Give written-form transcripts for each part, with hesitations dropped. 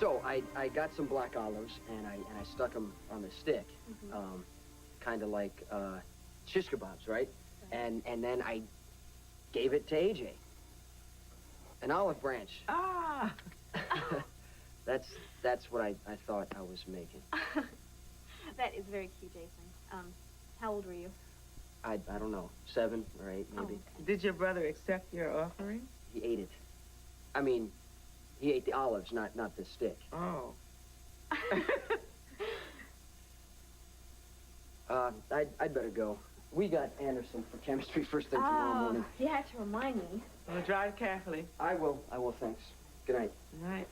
So I got some black olives and I stuck them on the stick, kind of like shish kebabs, right? And then I gave it to AJ. An olive branch. Ah. That's what I thought I was making. That is very cute, Jason. How old were you? I don't know, 7 or 8 maybe. Oh, okay. Did your brother accept your offering? He ate it. I mean, he ate the olives, not the stick. Oh. I'd better go. We got Anderson for chemistry first thing tomorrow morning. You had to remind me. Well, drive carefully. I will, thanks. Good night. Good night.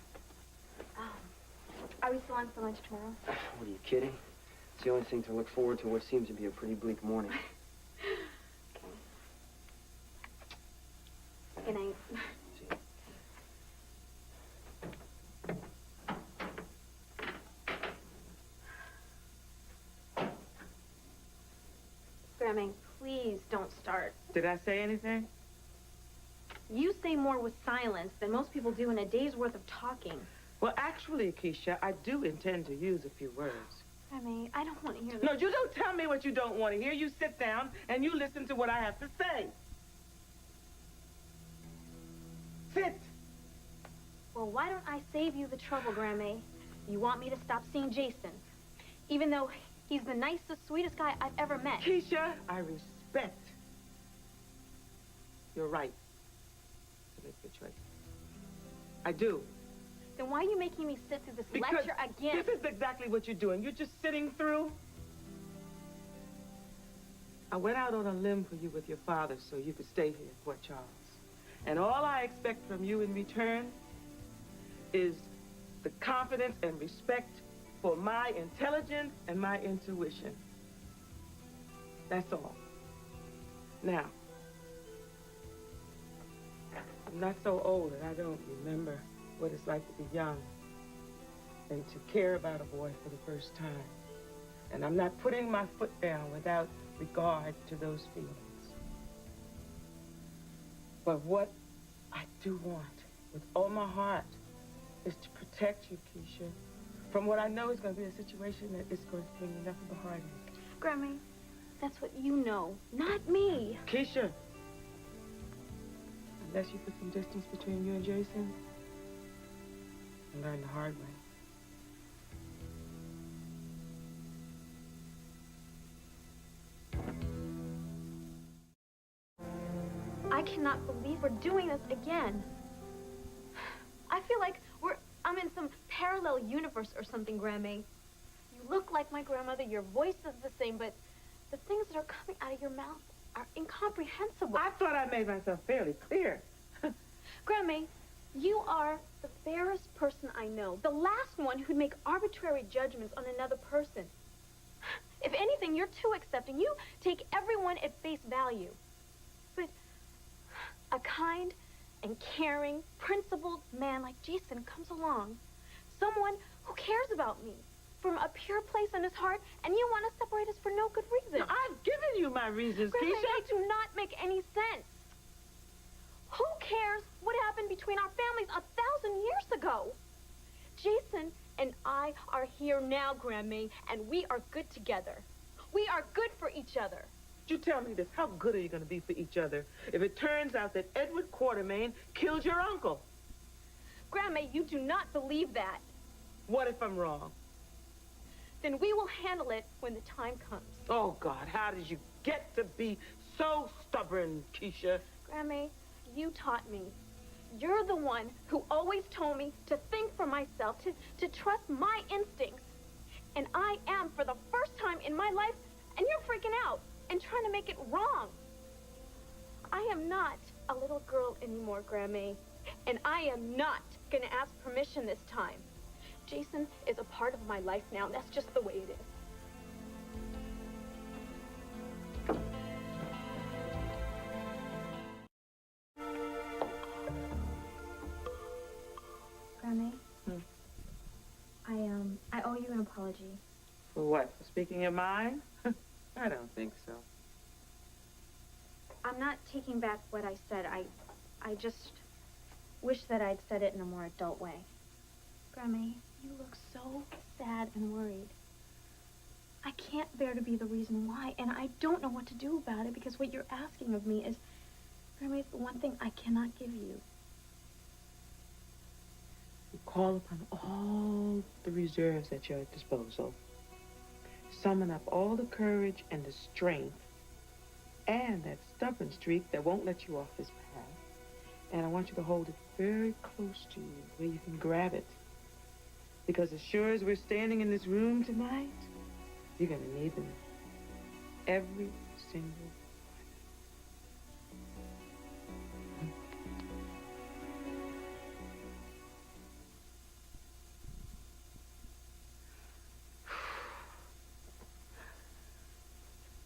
Are we still on for lunch tomorrow? What, are you kidding? It's the only thing to look forward to what seems to be a pretty bleak morning. Good night. See you. Grammy, please don't start. Did I say anything? You say more with silence than most people do in a day's worth of talking. Well, actually, Keesha, I do intend to use a few words. Grammy, I don't want to hear this. No, you don't tell me what you don't want to hear. You sit down and you listen to what I have to say. Sit. Well, why don't I save you the trouble, Grammy? You want me to stop seeing Jason, even though he's the nicest, sweetest guy I've ever met. Keesha, I respect your right to make your choice. I do. Then why are you making me sit through this lecture again? This is exactly what you're doing. You're just sitting through. I went out on a limb for you with your father so you could stay here in Fort Charles. And all I expect from you in return is the confidence and respect for my intelligence and my intuition. That's all. Now, I'm not so old that I don't remember what it's like to be young and to care about a boy for the first time. And I'm not putting my foot down without regard to those feelings. But what I do want, with all my heart, is to protect you, Keesha, from what I know is going to be a situation that is going to bring you nothing but heartache. Grammy, that's what you know, not me. Keesha, unless you put some distance between you and Jason, and learn the hard way. I cannot believe we're doing this again. I feel like I'm in some parallel universe or something, Grammy. You look like my grandmother, your voice is the same, but the things that are coming out of your mouth are incomprehensible. I thought I made myself fairly clear. Grammy, you are the fairest person I know, the last one who'd make arbitrary judgments on another person. If anything, you're too accepting. You take everyone at face value. But a kind and caring, principled man like Jason comes along. Someone who cares about me from a pure place in his heart, and you want to separate us for no good reason. Now, I've given you my reasons, Grammy, Keesha. they do not make any sense. Who cares what happened between our families 1,000 years ago? Jason and I are here now, Grammy, and we are good together. We are good for each other. You tell me this, how good are you going to be for each other if it turns out that Edward Quartermain killed your uncle? Grammy, you do not believe that. What if I'm wrong? Then we will handle it when the time comes. Oh, God, how did you get to be so stubborn, Keesha? Grammy, you taught me. You're the one who always told me to think for myself, to trust my instincts. And I am, for the first time in my life, and you're freaking out and trying to make it wrong. I am not a little girl anymore, Grammy. And I am not gonna ask permission this time. Jason is a part of my life now, and that's just the way it is. Grammy, I owe you an apology. For what? For speaking your mind? I don't think so. I'm not taking back what I said. I just wish that I'd said it in a more adult way. Grammy, you look so sad and worried. I can't bear to be the reason why, and I don't know what to do about it because what you're asking of me is, Grammy, it's the one thing I cannot give you. You call upon all the reserves at your disposal. Summon up all the courage and the strength and that stubborn streak that won't let you off this path. And I want you to hold it very close to you where you can grab it. Because as sure as we're standing in this room tonight, you're going to need them. Every single one.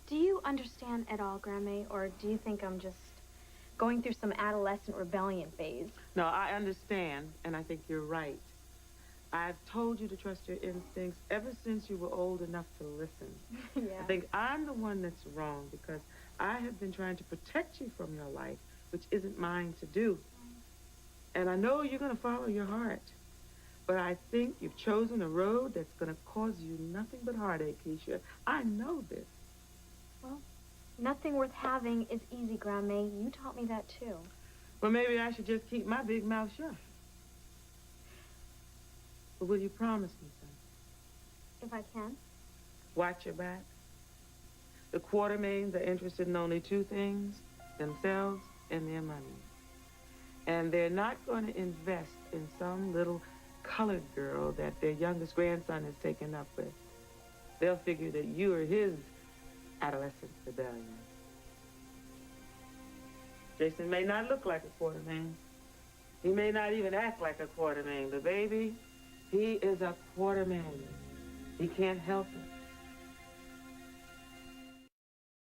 Do you understand at all, Grammy, or do you think I'm just going through some adolescent rebellion phase? No, I understand, and I think you're right. I've told you to trust your instincts ever since you were old enough to listen. Yeah. I think I'm the one that's wrong because I have been trying to protect you from your life, which isn't mine to do. And I know you're going to follow your heart. But I think you've chosen a road that's going to cause you nothing but heartache, Keesha. I know this. Well, nothing worth having is easy, Grammy. You taught me that, too. Well, maybe I should just keep my big mouth shut. But will you promise me something? If I can. Watch your back. The Quartermains are interested in only two things, themselves and their money. And they're not going to invest in some little colored girl that their youngest grandson has taken up with. They'll figure that you are his adolescent rebellion. Jason may not look like a Quartermain. He may not even act like a Quartermain, but baby, he is a Quartermain. He can't help it.